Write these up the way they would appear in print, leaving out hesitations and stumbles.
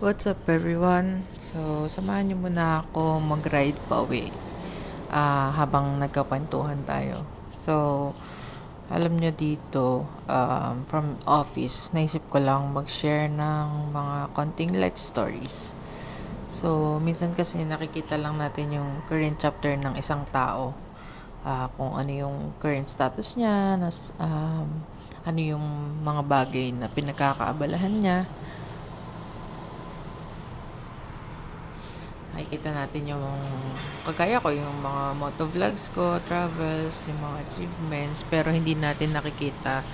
What's up everyone? So, samahan niyo muna ako mag-ride pa uwi habang nagkakwentuhan tayo. So, alam niyo dito, from office, naisip ko lang mag-share ng mga konting life stories. So, minsan kasi nakikita lang natin yung current chapter ng isang tao. Kung ano yung current status niya, ano yung mga bagay na pinagkakaabalahan niya. Nakikita natin yung kagaya ko, yung mga motovlogs ko, travels, yung mga achievements, pero hindi natin nakikita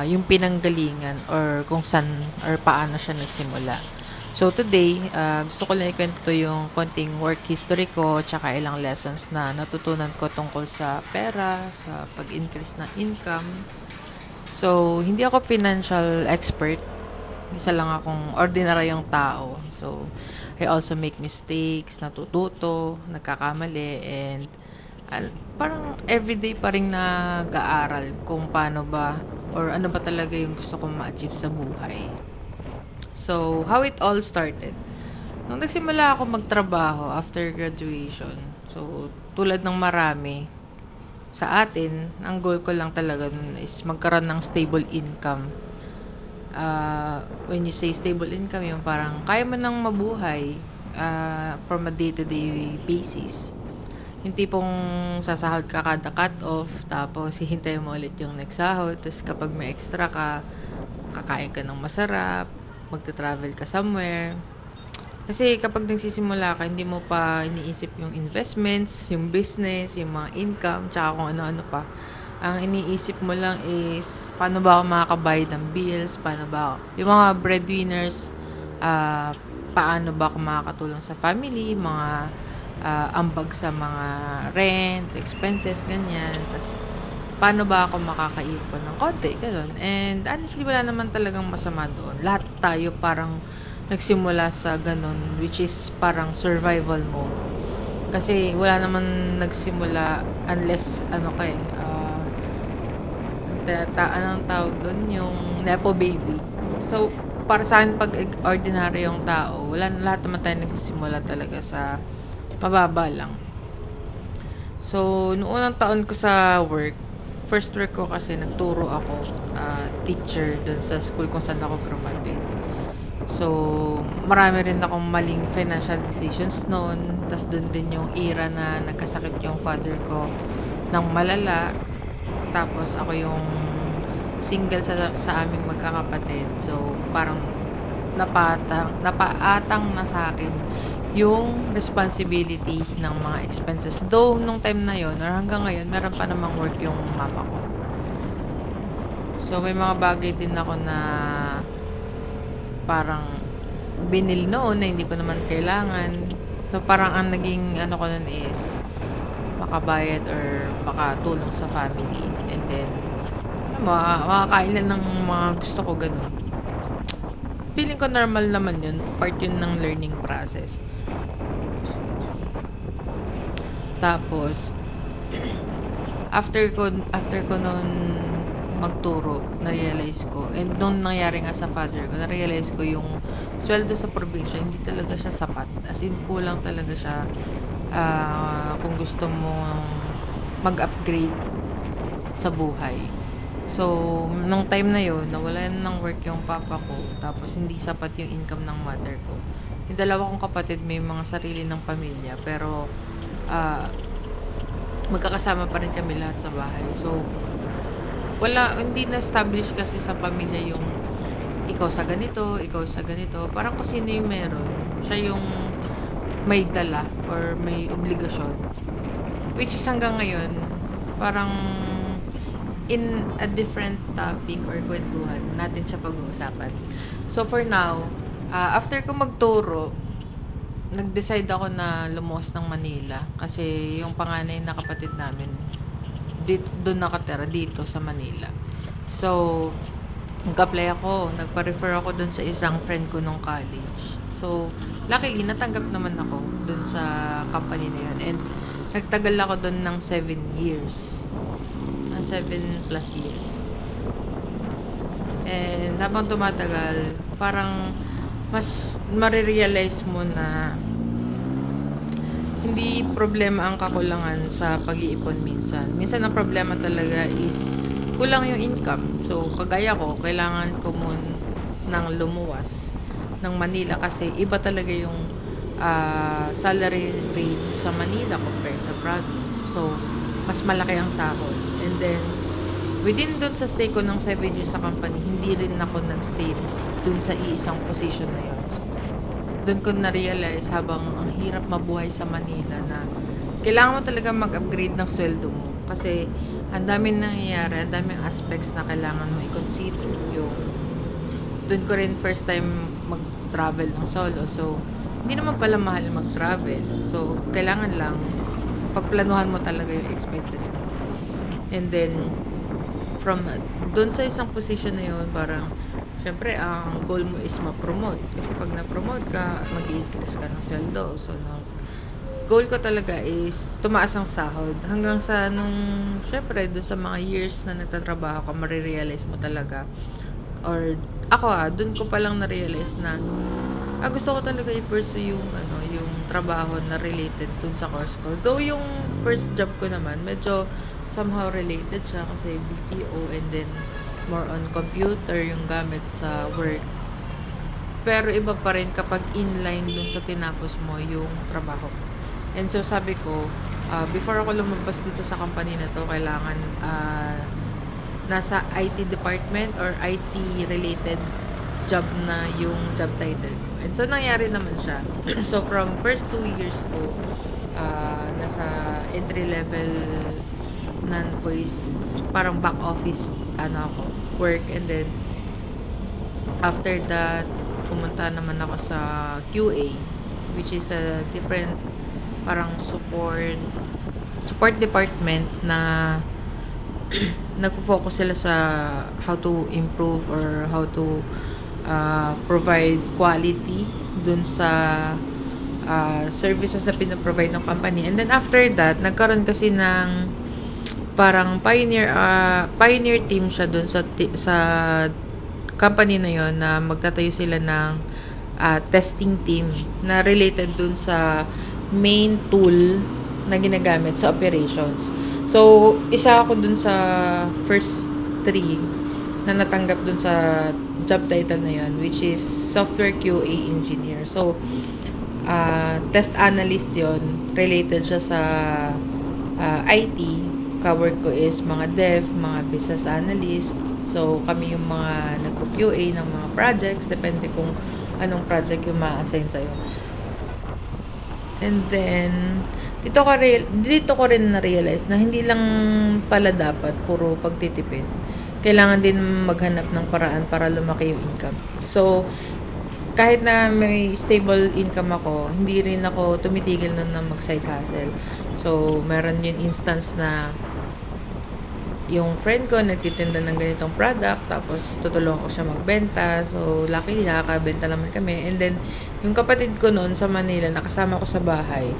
yung pinanggalingan or kung saan or paano siya nagsimula. So today, gusto ko lang ikwento yung konting work history ko tsaka ilang lessons na natutunan ko tungkol sa pera, sa pag-increase ng income. So, hindi ako financial expert. Isa lang akong ordinaryong tao. So, I also make mistakes, natututo, nagkakamali, and parang everyday pa rin nag-aaral kung paano ba or ano ba talaga yung gusto kong ma-achieve sa buhay. So, how it all started. Nung nagsimula ako magtrabaho after graduation, so tulad ng marami, sa atin, ang goal ko lang talaga is magkaroon ng stable income. When you say stable income, yung parang kaya mo nang mabuhay from a day-to-day basis. Yung tipong sasahod ka kada cut-off, tapos hihintayin mo ulit yung next sahod, tapos kapag may extra ka, kakain ka ng masarap, magta-travel ka somewhere. Kasi kapag nagsisimula ka, hindi mo pa iniisip yung investments, yung business, yung mga income, tsaka kung ano-ano pa. Ang iniisip mo lang is, paano ba ako makakabayad ng bills, paano ba yung mga breadwinners, paano ba ako makakatulong sa family, mga ambag sa mga rent, expenses, ganyan. Tapos, paano ba ako makakaipon ng konti, ganun. And honestly, wala naman talagang masama doon. Lahat tayo parang nagsimula sa ganun, which is parang survival mode. Kasi wala naman nagsimula unless anong tawag doon, yung nepo baby. So, para sa akin, pag ordinaryong tao, lahat naman tayo nagsisimula talaga sa mababa lang. So, noong unang taon ko sa work, first work ko kasi nagturo ako, teacher dun sa school kung saan ako graduate. So, marami rin akong maling financial decisions noon. Tapos doon din yung era na nagkasakit yung father ko ng malala. Tapos ako yung single sa aming magkakapatid. So, parang napaatang na sa akin yung responsibility ng mga expenses. Though, nung time na yon or hanggang ngayon, meron pa namang work yung mama ko. So, may mga bagay din ako na parang binili noon na hindi ko naman kailangan. So, parang ang naging ko nun is makabayad or makatulong sa family. And then, makakain lang ng mga gusto ko, ganun. Feeling ko normal naman yun. Part yun ng learning process. Tapos, after ko nun magturo, na-realize ko, and nung nangyari nga sa father ko, na-realize ko yung sweldo sa probinsya, hindi talaga siya sapat. As in, kulang talaga siya kung gusto mo mag-upgrade sa buhay. So, nung time na yun, nawalan ng work yung papa ko, tapos hindi sapat yung income ng mother ko. Yung dalawa kong kapatid may mga sarili ng pamilya, pero magkakasama pa rin kami lahat sa bahay. So, hindi na-establish kasi sa pamilya yung ikaw sa ganito. Parang kung sino yung meron, siya yung may dala or may obligasyon. Which is hanggang ngayon, parang in a different topic or kwentuhan, natin siya pag-uusapan. So for now, after ko magturo, nag-decide ako na lumuwas ng Manila kasi yung panganay na kapatid namin doon nakatira dito sa Manila. So, nag-apply ako, nagpa-refer ako doon sa isang friend ko nung college. So, luckily, natanggap naman ako doon sa company na yun. And, nagtagal ako doon ng 7 years. 7 plus years. And, habang tumatagal, parang mas marirealize mo na hindi problema ang kakulangan sa pag-iipon minsan. Minsan ang problema talaga is kulang yung income. So, kagaya ko, kailangan ko ng lumuwas ng Manila kasi iba talaga yung salary rate sa Manila compared sa province. So, mas malaki ang sahod. And then, within dun sa stay ko ng 7 years sa company, hindi rin ako nag-stay dun sa iisang position na yun. So, dun ko na-realize habang ang hirap mabuhay sa Manila na kailangan mo talaga mag-upgrade ng sweldo mo. Kasi ang daming nangyayari, ang daming aspects na kailangan mo i-consider. Dun ko rin first time mag-travel ng solo. So, hindi naman pala mahal mag-travel. So, kailangan lang pagplanuhan mo talaga yung expenses mo. And then, from dun sa isang position na yun, parang syempre, ang goal mo is ma-promote. Kasi pag na-promote ka, mag-i-increase ka ng sweldo. So, goal ko talaga is tumaas ang sahod. Hanggang sa syempre, doon sa mga years na nagtatrabaho ka, marirealize mo talaga. Or, ako doon ko palang na-realize na, gusto ko talaga i-pursue yung trabaho na related dun sa course ko. Though yung first job ko naman, medyo somehow related siya kasi BPO and then more on computer yung gamit sa work. Pero iba pa rin kapag inline dun sa tinapos mo yung trabaho mo. And so sabi ko, before ako lumabas dito sa company na to, kailangan nasa IT department or IT related job na yung job title ko. And so nangyari naman siya. So from first 2 years ko, nasa entry level non-voice, parang back office ako, work. And then after that, pumunta naman ako sa QA, which is a different parang support department na nagfo-focus sila sa how to improve or how to provide quality dun sa services na pinaprovide ng company. And then after that, nagkaroon kasi ng parang pioneer team siya dun sa company na yon, na magtatayo sila ng testing team na related dun sa main tool na ginagamit sa operations. So, isa ako dun sa first 3 na natanggap dun sa job title na yun, which is software QA engineer. So, test analyst yon, related siya sa IT. Kawork ko is mga dev, mga business analyst. So, kami yung mga nagko-QA ng mga projects, depende kung anong project yung ma-assign sa'yo. And then, dito ko rin na-realize na hindi lang pala dapat puro pagtitipid. Kailangan din maghanap ng paraan para lumaki yung income. So, kahit na may stable income ako, hindi rin ako tumitigil na mag-side hustle. So, meron yung instance na yung friend ko nagtitinda ng ganitong product, tapos tutulungan ko siya magbenta. So, luckily, nakakabenta naman kami. And then, yung kapatid ko noon sa Manila, nakasama ko sa bahay,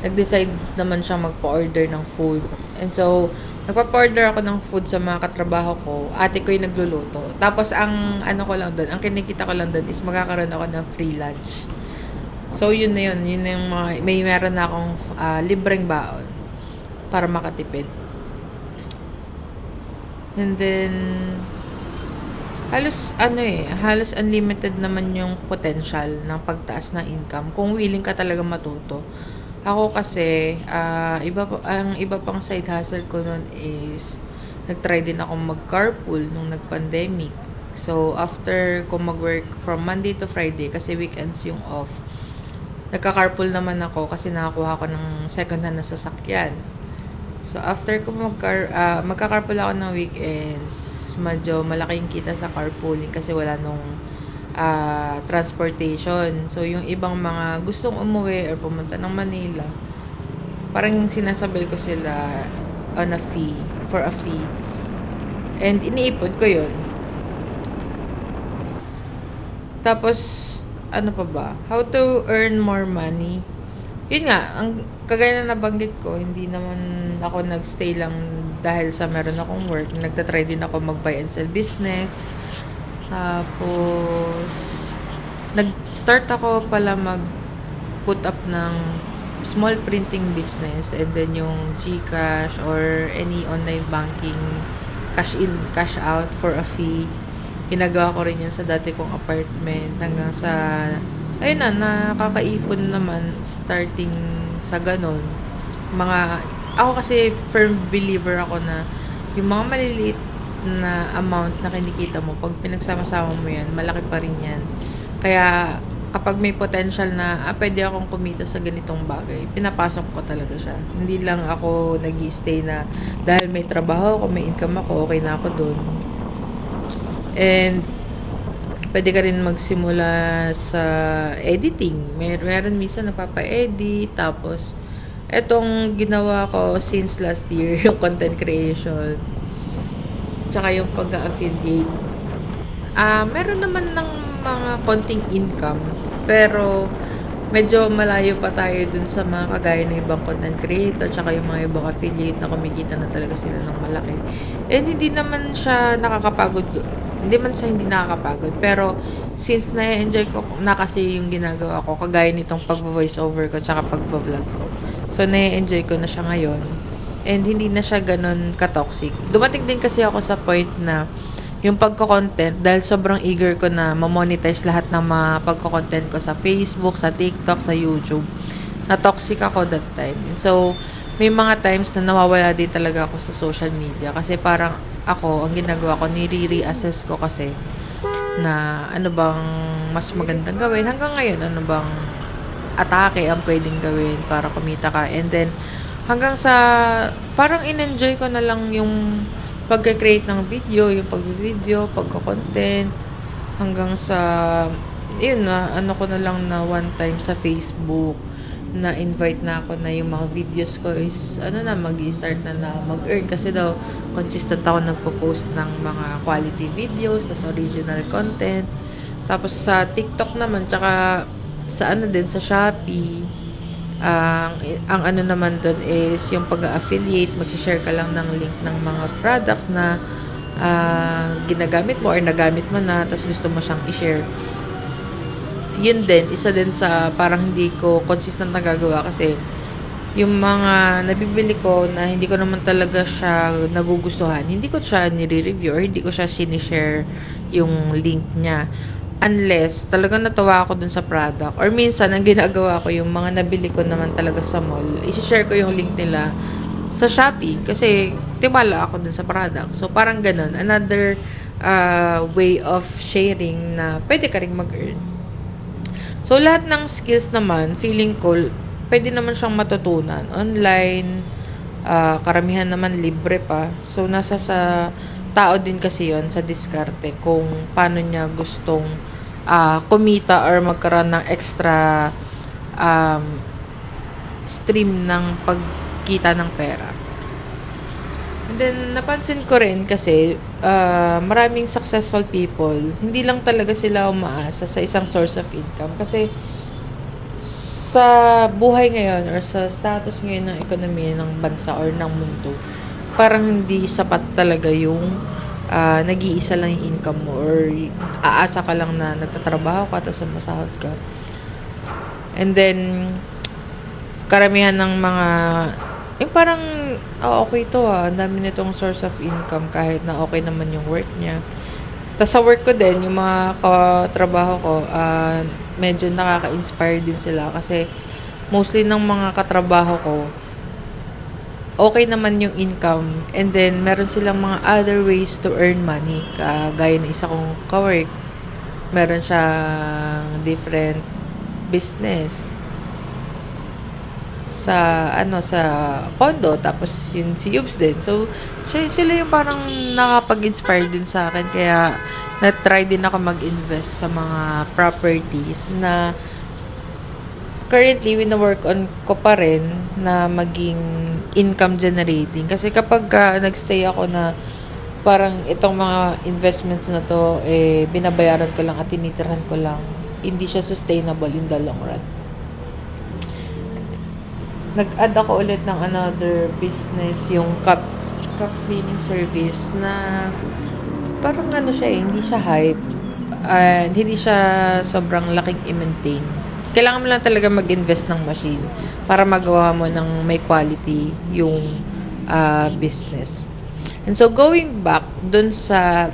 nag-decide naman siyang magpa-order ng food. And so, nagpa-order ako ng food sa mga katrabaho ko. Ate ko yung nagluluto. Tapos, ang kinikita ko lang doon is magkakaroon ako ng free lunch. So, yun na yun. Yun na yung may meron na akong libreng baon para makatipid. And then, halos unlimited naman yung potential ng pagtaas ng income kung willing ka talaga matuto. Ako kasi, iba pang side hustle ko noon is, nag-try din ako mag-carpool nung nag-pandemic. So, after ko mag-work from Monday to Friday, kasi weekends yung off, nagka-carpool naman ako kasi nakakuha ko ng second hand na sasakyan. So, after ko magka-carpool ako ng weekends, medyo malaking kita sa carpooling kasi wala nung transportation. So, yung ibang mga gustong umuwi or pumunta ng Manila, parang sinasabay ko sila for a fee. And iniipon ko yun. Tapos, ano pa ba? How to earn more money. Yun nga, ang kagaya na nabanggit ko, hindi naman ako nagstay lang dahil sa meron akong work. Nagtatry din ako mag-buy and sell business. Tapos, nag-start ako pala mag-put up ng small printing business, and then yung GCash or any online banking, cash in, cash out for a fee. Ginagawa ko rin yan sa dati kong apartment hanggang sa, ayun na, nakakaipon naman starting sa ganon. Ako kasi firm believer ako na yung mga maliliit na amount na kinikita mo, pag pinagsama-sama mo yan, malaki pa rin yan. Kaya, kapag may potential na, pwede akong kumita sa ganitong bagay, pinapasok ko talaga siya. Hindi lang ako nag-i-stay na, dahil may trabaho ako, may income ako, okay na ako dun. And, pwede ka rin magsimula sa editing. Meron minsan napapa-edit, tapos, etong ginawa ko since last year, yung content creation, tsaka yung pag-affiliate. Meron naman ng mga konting income, pero medyo malayo pa tayo dun sa mga kagaya ng ibang content creator, tsaka yung mga ibang affiliate na kumikita na talaga sila ng malaki. And hindi naman siya nakakapagod. Hindi man sa hindi nakakapagod, pero since na-enjoy ko na kasi yung ginagawa ko, kagaya nitong pag-voice over ko tsaka pag-vlog ko. So, na-enjoy ko na siya ngayon. And hindi na siya ganun ka-toxic. Dumating din kasi ako sa point na yung pagko-content, dahil sobrang eager ko na ma-monetize lahat ng mga pagko-content ko sa Facebook, sa TikTok, sa YouTube. Na-toxic ako that time. And so, may mga times na nawawala din talaga ako sa social media. Kasi parang ako, ang ginagawa ko, nire-reassess ko kasi na ano bang mas magandang gawin. Hanggang ngayon, ano bang atake ang pwedeng gawin para kumita ka. And then, hanggang sa parang in-enjoy ko na lang yung pagka-create ng video, yung pag-video, pagka-content, hanggang sa yun na, ano ko na lang na one time sa Facebook, na invite na ako na yung mga videos ko is, mag-i-start na mag-earn. Kasi daw, consistent ako nagpo-post ng mga quality videos, tas original content. Tapos sa TikTok naman, tsaka sa din, sa Shopee, ang ano naman doon is yung pag-affiliate, mag-share ka lang ng link ng mga products na ginagamit mo or nagamit mo na, tapos gusto mo siyang i-share. Yun din, isa din sa parang hindi ko consistent na gagawa kasi yung mga nabibili ko na hindi ko naman talaga siya nagugustuhan, hindi ko siya nire-review or hindi ko siya sinishare yung link niya. Unless talagang natawa ako dun sa product. Or minsan, ang ginagawa ko, yung mga nabili ko naman talaga sa mall, isi-share ko yung link nila sa Shopee. Kasi, tiwala ako dun sa product. So, parang ganun. Another way of sharing na pwede ka rin mag-earn. So, lahat ng skills naman, feeling ko, pwede naman siyang matutunan. Online, karamihan naman libre pa. So, nasa sa tao din kasi yon sa diskarte kung paano niya gustong kumita or magkaroon ng extra stream ng pagkita ng pera. And then, napansin ko rin kasi maraming successful people, hindi lang talaga sila umaasa sa isang source of income. Kasi sa buhay ngayon or sa status ngayon ng ekonomiya ng bansa or ng mundo, parang hindi sapat talaga yung nag-iisa lang yung income mo or aasa ka lang na nagtatrabaho ka tapos masahod ka. And then, karamihan ng mga yung parang okay to ang dami nitong source of income kahit na okay naman yung work niya. Tapos sa work ko din, yung mga katrabaho ko, medyo nakaka-inspire din sila kasi mostly ng mga katrabaho ko, okay naman yung income, and then meron silang mga other ways to earn money. Gaya ng isa kong ka-work, meron siyang different business sa sa condo, tapos yun si Yubs din. So sila yung parang nakapag-inspire din sa akin, kaya na-try din ako mag-invest sa mga properties na currently wino-work on ko pa rin na maging income generating. Kasi kapag nagstay ako na parang itong mga investments na to, binabayaran ko lang at tinitirhan ko lang, hindi siya sustainable in the long run. Nag-add ako ulit ng another business, yung cup cleaning service, na parang siya hindi siya hype. and hindi siya sobrang laking i-maintain. Kailangan mo lang talaga mag-invest ng machine para magawa mo ng may quality yung business. And so going back dun sa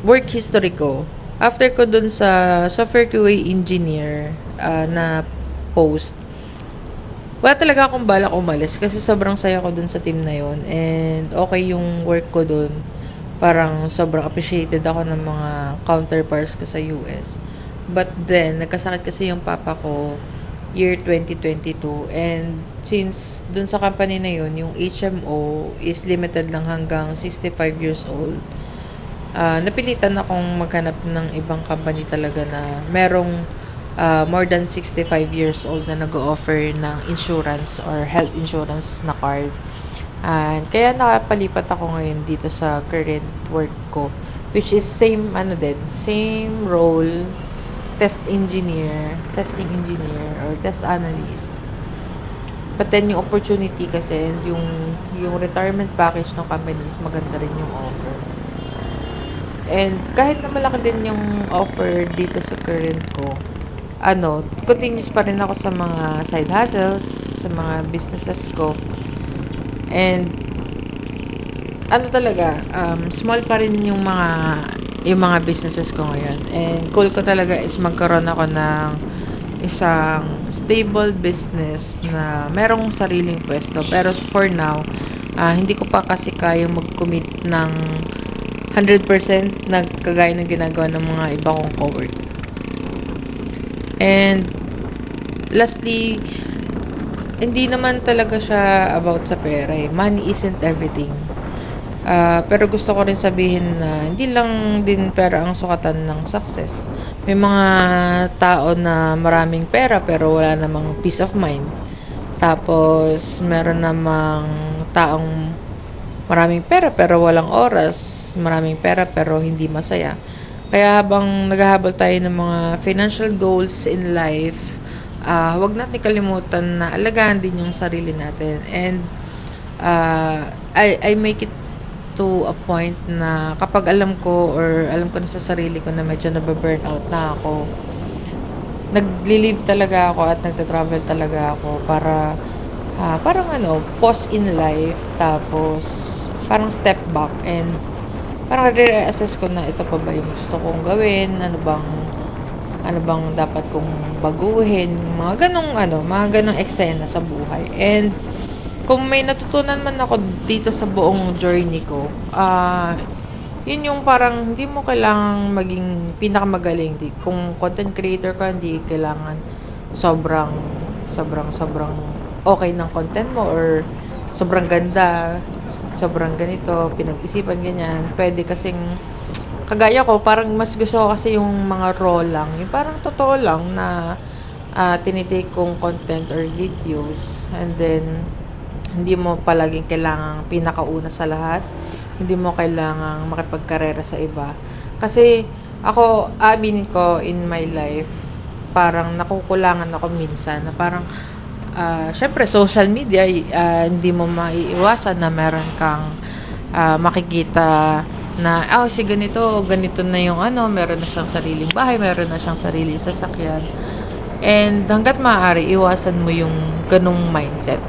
work history ko, after ko dun sa software QA engineer na post, wala talaga akong balak umalis kasi sobrang saya ko dun sa team na yon, and okay yung work ko dun. Parang sobrang appreciated ako ng mga counterparts ko sa US. But then, nagkasakit kasi yung papa ko year 2022, and since dun sa company na yun, yung HMO is limited lang hanggang 65 years old. Napilitan akong maghanap ng ibang company talaga na merong more than 65 years old na nag-offer ng insurance or health insurance na card. And kaya nakapalipat ako ngayon dito sa current work ko, which is same same role, testing engineer or test analyst. But then yung opportunity kasi and yung retirement package ng company is maganda rin yung offer. And kahit na malaki din yung offer dito sa current ko, continuous pa rin ako sa mga side hustles, sa mga businesses ko. And small pa rin yung mga businesses ko ngayon. And goal ko talaga is magkaroon ako ng isang stable business na merong sariling pwesto. Pero for now, hindi ko pa kasi kayang mag-commit ng 100% na kagaya ng ginagawa ng mga iba kong coworker. And lastly, hindi naman talaga siya about sa pera eh. Money isn't everything. Pero gusto ko rin sabihin na hindi lang din pera ang sukatan ng success. May mga tao na maraming pera pero wala namang peace of mind. Tapos meron namang taong maraming pera pero walang oras, maraming pera pero hindi masaya. Kaya habang naghahabol tayo ng mga financial goals in life, wag natin kalimutan na alagaan din yung sarili natin. And I make it to a point na kapag alam ko na sa sarili ko na medyo nababurnout na ako, nagli-live talaga ako at nagta-travel talaga ako para parang pause in life, tapos parang step back and parang re-assess ko na ito pa ba yung gusto kong gawin, ano bang dapat kong baguhin, mga ganong eksena sa buhay. And kung may natutunan man ako dito sa buong journey ko, yun yung parang hindi mo kailangang maging pinakamagaling. Kung content creator ka, hindi kailangan sobrang okay ng content mo or sobrang ganda, sobrang ganito, pinag-isipan ganyan. Pwede kasing kagaya ko, parang mas gusto ko kasi yung mga raw lang, yung parang totoo lang na tinitake kong content or videos, and then hindi mo palaging kailangang pinakauna sa lahat, hindi mo kailangang makipagkarera sa iba. Kasi ako, amin ko in my life, parang nakukulangan ako minsan na parang syempre social media, hindi mo maiiwasan na meron kang makikita na si ganito na yung meron na siyang sariling bahay, meron na siyang sariling sasakyan. And hangga't maaari, iwasan mo yung ganung mindset.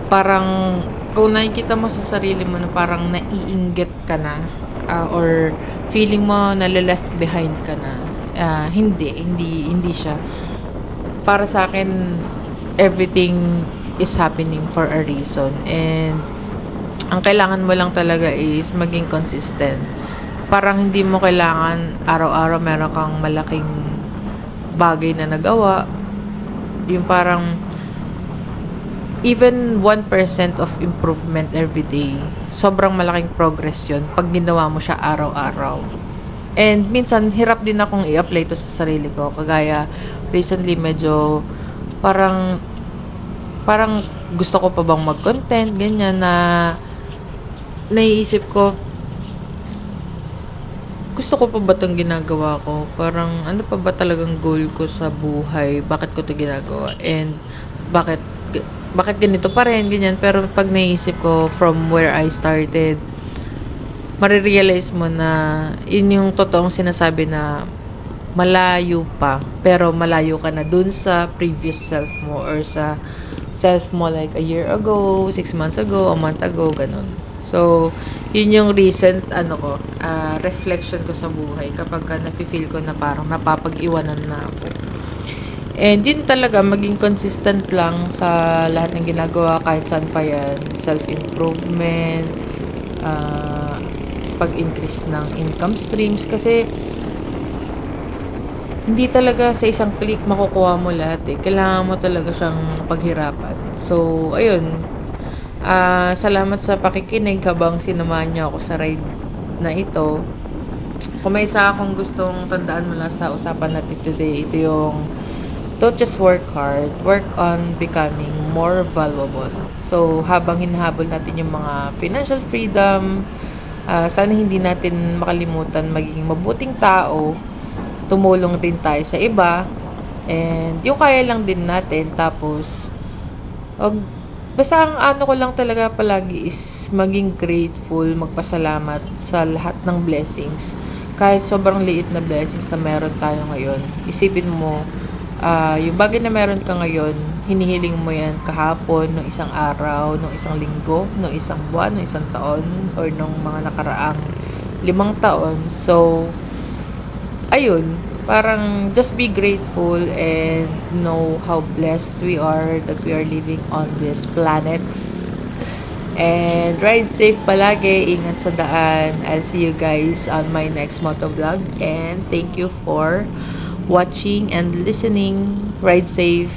Parang kung nakikita mo sa sarili mo na parang naiinggit ka na, or feeling mo na left behind ka na, hindi siya. Para sa akin, everything is happening for a reason, and ang kailangan mo lang talaga is maging consistent. Parang hindi mo kailangan araw-araw meron kang malaking bagay na nagawa. Yung parang even 1% of improvement every day, sobrang malaking progress yun pag ginawa mo siya araw-araw. And minsan, hirap din akong i-apply to sa sarili ko. Kagaya, recently, medyo parang gusto ko pa bang mag-content, ganyan, na naiisip ko, gusto ko pa ba itong ginagawa ko? Parang ano pa ba talagang goal ko sa buhay? Bakit ko ito ginagawa? And bakit ganito pa rin, ganyan. Pero pag naisip ko from where I started, marirealize mo na yun yung totoong sinasabi na malayo pa, pero malayo ka na dun sa previous self mo or sa self mo like a year ago, 6 months ago, a month ago, ganun. So, yun yung recent, reflection ko sa buhay kapag ka nafe-feel ko na parang napapag-iwanan na ako. And yun talaga, maging consistent lang sa lahat ng ginagawa kahit saan pa yan. Self-improvement, ah, pag-increase ng income streams. Kasi, hindi talaga sa isang click makukuha mo lahat eh. Kailangan mo talaga siyang paghirapan. So, ayun. Salamat sa pakikinig habang sinamahan niyo ako sa ride na ito. Kung may isa akong gustong tandaan mula sa usapan natin today, ito yung don't just work hard, work on becoming more valuable. So, habang hinahabol natin yung mga financial freedom, sana hindi natin makalimutan maging mabuting tao, tumulong din tayo sa iba, and yung kaya lang din natin, tapos, wag, basta ang ano ko lang talaga palagi is maging grateful, magpasalamat sa lahat ng blessings. Kahit sobrang liit na blessings na meron tayo ngayon, isipin mo, yung bagay na meron ka ngayon, hinihiling mo yan kahapon, nung isang araw, nung isang linggo, nung isang buwan, nung isang taon, or nung mga nakaraang 5 taon. So, ayun, parang just be grateful and know how blessed we are that we are living on this planet. And ride safe palagi, ingat sa daan. I'll see you guys on my next motovlog, and thank you for watching and listening. Ride safe.